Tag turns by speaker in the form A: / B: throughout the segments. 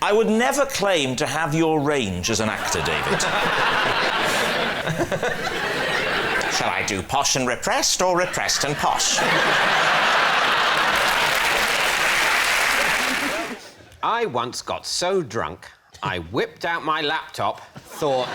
A: I would never claim to have your range as an actor, David. Shall I do posh and repressed or repressed and posh?
B: I once got so drunk, I whipped out my laptop, thought,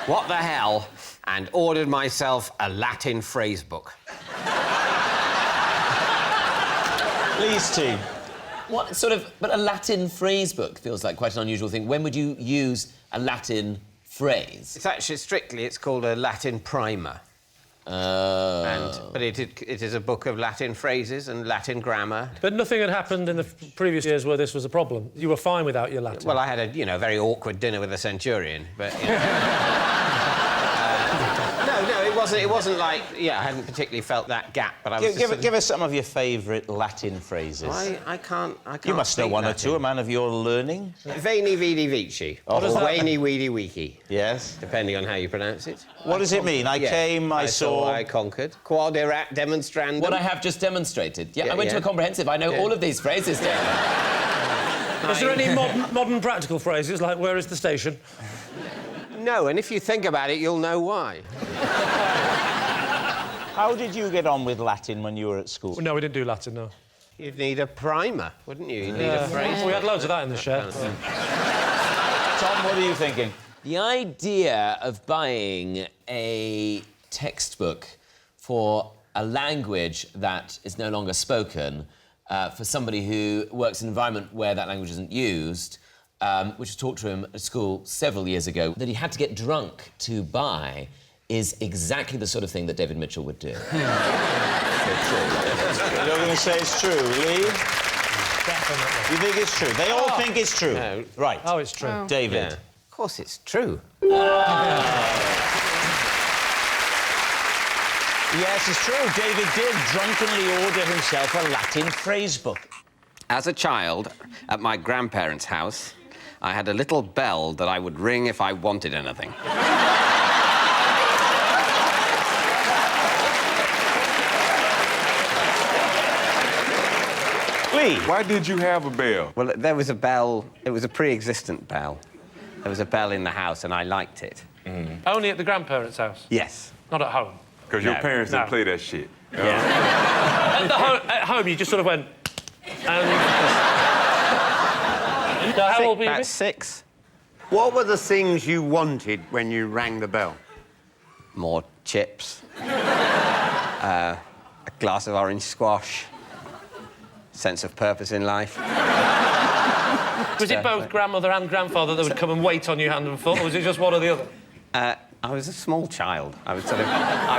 B: what the hell, and ordered myself a Latin phrasebook.
A: Please, team.
C: What sort of... But a Latin phrasebook feels like quite an unusual thing. When would you use a Latin phrase?
B: It's actually, strictly, it's called a Latin primer. But it is a book of Latin phrases and Latin grammar.
D: But nothing had happened in the previous years where this was a problem. You were fine without your Latin.
B: Well, I had a, very awkward dinner with a centurion, but, No, it wasn't like... Yeah, I hadn't particularly felt that gap, but I was...
A: Give us some of your favourite Latin phrases.
B: I can't
A: You must know one
B: Latin.
A: or two, a man of your learning.
B: Veni, vidi, vici.
A: Oh.
B: Or Veni, vidi, wiki.
A: Yes.
B: Depending on how you pronounce it.
A: What does it mean? I came, I saw...
B: I conquered. Quod erat demonstrandum.
C: What I have just demonstrated. Yeah, I went to
B: yeah.
C: a comprehensive. I know all of these phrases, David.
D: Is there any modern practical phrases, like, where is the station?
B: No, and if you think about it, you'll know why.
A: How did you get on with Latin when you were at school?
D: No, we didn't do Latin, no.
B: You'd need a primer, wouldn't you? You'd need a phrase.
D: We had loads of that in the shed.
A: Tom, what are you thinking?
C: The idea of buying a textbook for a language that is no longer spoken for somebody who works in an environment where that language isn't used, which was taught to him at school several years ago, that he had to get drunk to buy, is exactly the sort of thing that David Mitchell would do.
A: You're going to say it's true, Lee?
D: Definitely.
A: You think it's true? They all think it's true.
B: No.
A: Right.
D: Oh, it's true.
B: Yeah.
A: David.
B: Of course it's true.
A: Yes, it's true. David did drunkenly order himself a Latin phrasebook.
B: As a child, at my grandparents' house, I had a little bell that I would ring if I wanted anything.
A: Lee.
E: Why did you have a bell?
B: Well, there was a bell. It was a pre-existent bell. There was a bell in the house, and I liked it.
D: Only at the grandparents' house?
B: Yes.
D: Not at home?
E: Because your
B: No.
E: parents
D: No.
E: didn't play that shit.
D: At home, you just sort of went... And... So how old were you?
B: About 6.
F: What were the things you wanted when you rang the bell?
B: More chips. A glass of orange squash. Sense of purpose in life.
D: Was it both grandmother and grandfather that would come and wait on you hand and foot, or was it just one or the other?
B: I was a small child. I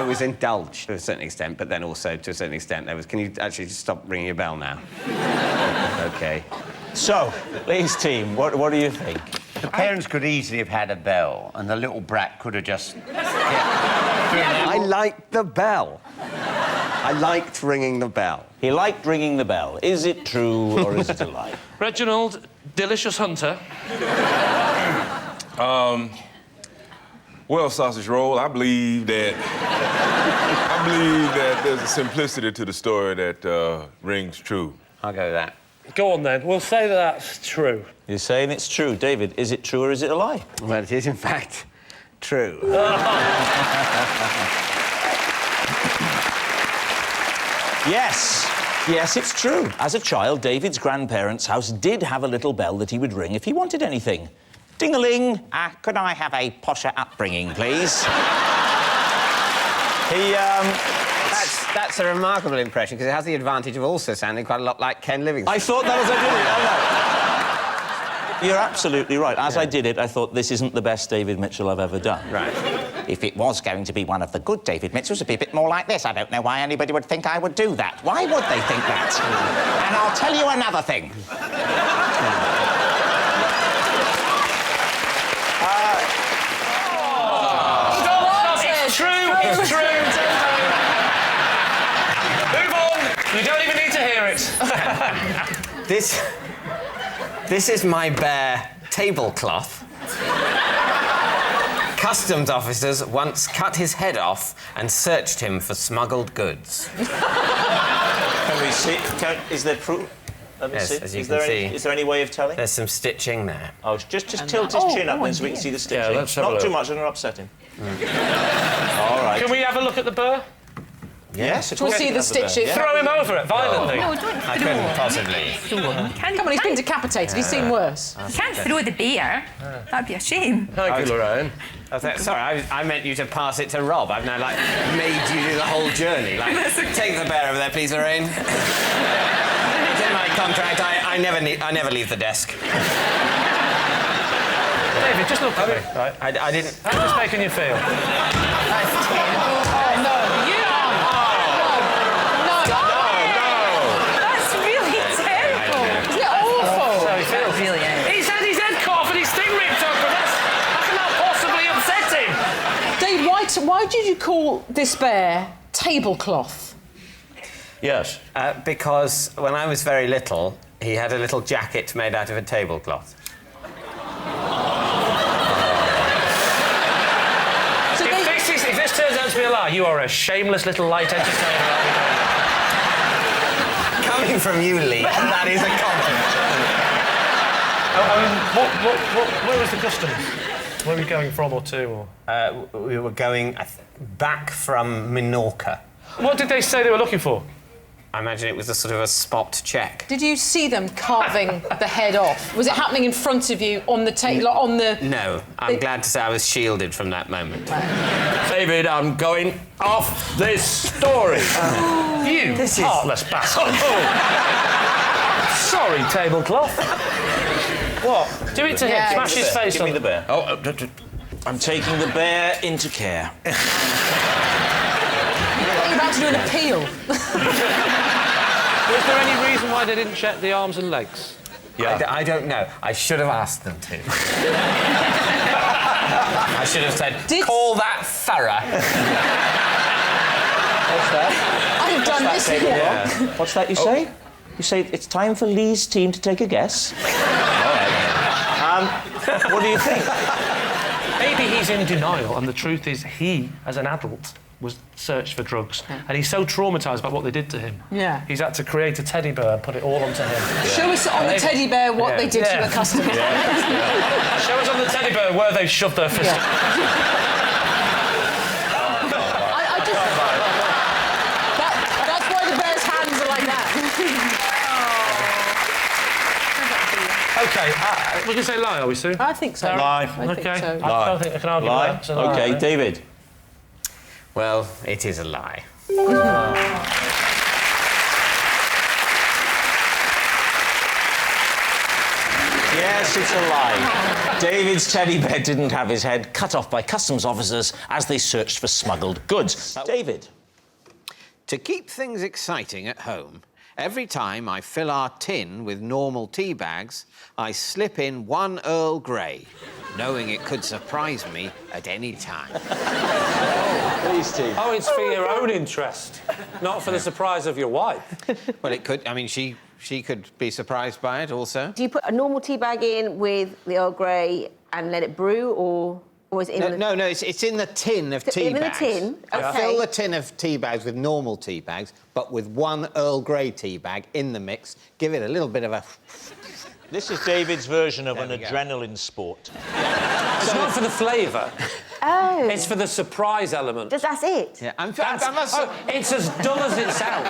B: was indulged to a certain extent, but then also to a certain extent there was, can you actually just stop ringing your bell now? OK.
A: So, Lee's team, what do you think?
F: The parents could easily have had a bell, and the little brat could have just...
B: I liked the bell. I liked ringing the bell.
A: He liked ringing the bell. Is it true or is it a lie?
D: Reginald, delicious hunter.
E: Well, sausage roll, I believe that there's a simplicity to the story that rings true.
B: I'll go with that.
D: Go on, then. We'll say that that's true.
A: You're saying it's true. David, is it true or is it a lie?
B: Well, it is, in fact, true.
A: Yes. Yes, it's true. As a child, David's grandparents' house did have a little bell that he would ring if he wanted anything. Ding-a-ling. Could I have a posher upbringing, please?
B: That's a remarkable impression, because it has the advantage of also sounding quite a lot like Ken Livingstone.
A: I thought that as I did it. You're absolutely right. As I did it, I thought, this isn't the best David Mitchell I've ever done.
B: Right.
A: If it was going to be one of the good David Mitchells, it'd be a bit more like this. I don't know why anybody would think I would do that. Why would they think that? And I'll tell you another thing.
D: It's true. It's true. Move on. You don't even need to hear it.
B: This is my bare tablecloth. Customs officers once cut his head off and searched him for smuggled goods.
A: Can we see? Is there proof? Let me
B: Yes,
A: see.
B: as you
A: Is
B: can
A: there
B: see.
A: Is there any way of telling?
B: There's some stitching there.
A: Oh, just tilt his chin up then so we can see the stitching.
D: Yeah, let's have a
A: Not too
D: look.
A: much, I'm going to upset him. All right.
D: Can we have a look at the burr?
A: Yes, of
G: We'll
A: course
G: see
A: you
G: the
A: can have the
G: stitches.
A: burr.
D: Throw him over it violently.
H: No, don't
B: I couldn't possibly.
G: Come on, he's been decapitated. He's seen worse.
H: You can't throw the bear. That'd be a shame.
D: Thank you, Lorraine.
B: Sorry, I meant you to pass it to Rob. I've now, like, made you do the whole journey. Like, take the bear over there, please, Lorraine. It's in my contract. I never leave the desk.
D: David, just look at me. Right.
B: I didn't...
D: How's this making you feel?
H: That's really terrible.
G: Isn't it awful?
D: How he feels.
H: Really is.
D: He's had his head cut off and his sting ripped off, but how can that possibly upset him?
G: Dave, why did you call this bear Tablecloth?
D: Yes.
B: Because when I was very little, he had a little jacket made out of a tablecloth.
G: So
D: If this turns out to be a lie, you are a shameless little light entertainer.
B: Coming from you, Lee, that is a compliment.
D: Where was the customs? Where are we going from or to? Or?
B: We were going back from Minorca.
D: What did they say they were looking for?
B: I imagine it was a sort of a spot check.
G: did you see them carving the head off? Was it happening in front of you on the table, on the...
B: No, I'm glad to say I was shielded from that moment.
D: David, I'm going off this story. You heartless bastard. Sorry, Tablecloth.
A: What?
D: Do it to him.
G: Yeah,
D: Smash his face
A: Give
D: on
A: me the bear.
D: Oh,
A: I'm taking the bear into care.
G: You're about to do an appeal.
D: was there any reason why they didn't check the arms and legs?
B: I don't know. I should have asked them to. I should have said, call that thorough.
A: What's that?
G: I've done this before.
A: What's that you say? You say it's time for Lee's team to take a guess? All right. What do you think?
D: Maybe he's in denial, and the truth is he, as an adult, was searched for drugs, and he's so traumatised by what they did to him.
G: Yeah.
D: He's had to create a teddy bear and put it all onto him.
G: Show us on the teddy bear what they did to the customer.
D: Show us on the teddy bear where they've shoved their fist.
G: I just... That's why the bear's hands are like that.
D: OK, we're going to say lie, are we, Sue?
G: I think so.
A: Lie.
G: I think
D: OK.
G: so.
D: I don't think I can argue
A: Lie.
D: with that. So lie.
A: OK, David.
B: Well, it is a lie.
A: Yes, it's a lie. David's teddy bear didn't have his head cut off by customs officers as they searched for smuggled goods. David.
I: To keep things exciting at home, every time I fill our tin with normal tea bags, I slip in one Earl Grey, knowing it could surprise me at any time.
A: Please, Steve.
D: Oh, it's for your own interest, not for the surprise of your wife.
I: Well, it could. I mean, she could be surprised by it also.
J: Do you put a normal tea bag in with the Earl Grey and let it brew, or is it in the...
I: No, it's in the tin of tea
J: in the
I: bags.
J: tin?
I: I
J: OK.
I: fill the tin of tea bags with normal tea bags, but with one Earl Grey tea bag in the mix. Give it a little bit of a...
A: This is David's version of
I: There
A: an
I: we go.
A: adrenaline sport.
D: It's not for the flavour.
J: Oh.
D: It's for the surprise element.
J: Just that's it?
I: Yeah,
D: It's as dull as it sounds.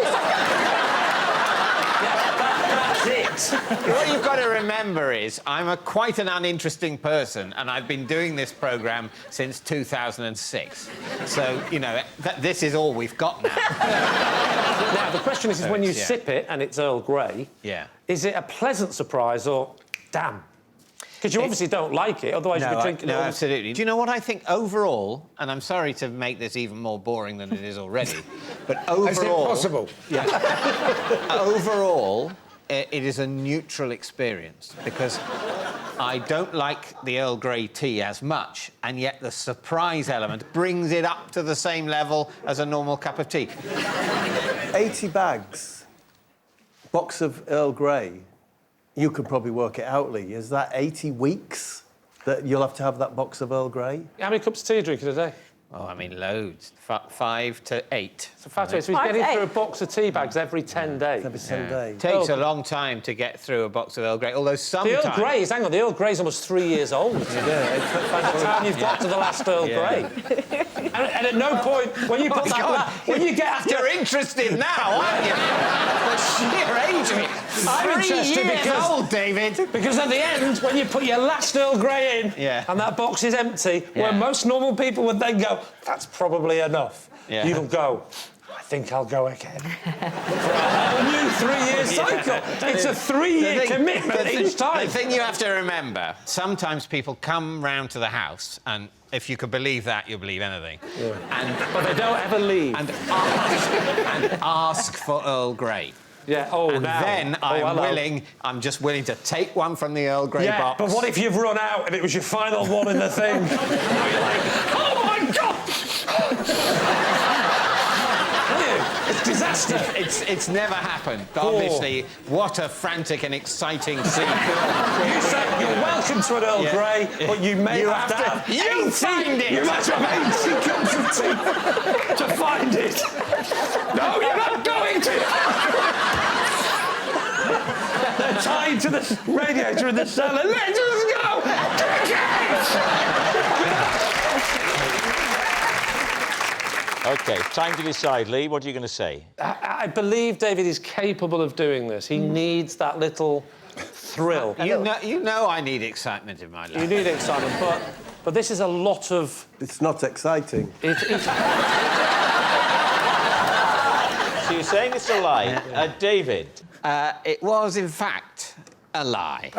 D: That's it.
I: What you've got to remember is I'm quite an uninteresting person, and I've been doing this programme since 2006. So, you know, this is all we've got now.
D: Now, the question is when you
I: yeah.
D: sip it and it's Earl Grey,
I: Yeah.
D: is it a pleasant surprise or damn? Because you obviously don't like it, otherwise you'd be drinking
I: No,
D: it all.
I: absolutely. Do you know what I think overall, and I'm sorry to make this even more boring than it is already, but overall...
F: Is it possible?
I: Overall, it is a neutral experience because I don't like the Earl Grey tea as much, and yet the surprise element brings it up to the same level as a normal cup of tea.
K: 80 bags, box of Earl Grey. You could probably work it out, Lee. Is that 80 weeks that you'll have to have that box of Earl Grey?
D: How many cups of tea are you drinking a day?
I: Oh, I mean, loads. 5 to 8.
D: So, so he's getting through a box of tea bags every 10 days.
K: Every 10 days.
I: Takes a long time to get through a box of Earl Grey, although sometimes...
D: The Earl Grey's, hang on, the Earl Grey's almost 3 years old. By the time you've got to the last Earl Grey. And at no point, when you put when you get after...
I: You're interested now, aren't you? The sheer age of it.
D: I'm interested because...
I: old, David.
D: Because at the end, when you put your last Earl Grey in, and that box is empty, where most normal people would then go, that's probably enough. You'll go, I think I'll go again. For a whole new 3-year cycle. It's a 3-year commitment each time.
I: The thing you have to remember, sometimes people come round to the house, and if you could believe that, you'll believe anything.
D: But they don't ever leave.
I: And ask for Earl Grey.
D: Yeah,
I: then I'm just willing to take one from the Earl Grey box.
D: But what if you've run out and it was your final one in the thing? You're like, oh my God! It's disaster.
I: It's never happened. But obviously, what a frantic and exciting scene.
D: You say you're welcome to an Earl Grey, but you may have to have 80. You must have 80 cups of tea to find it. No, you're not going to. They're tied to the radiator in the cellar. Let us go!
A: OK, time to decide. Lee, what are you going to say?
D: I believe David is capable of doing this. He needs that little thrill.
I: You know I need excitement in my life.
D: You need excitement, but this is a lot of...
K: It's not exciting.
A: So you're saying it's a lie. David?
I: It was, in fact, a lie.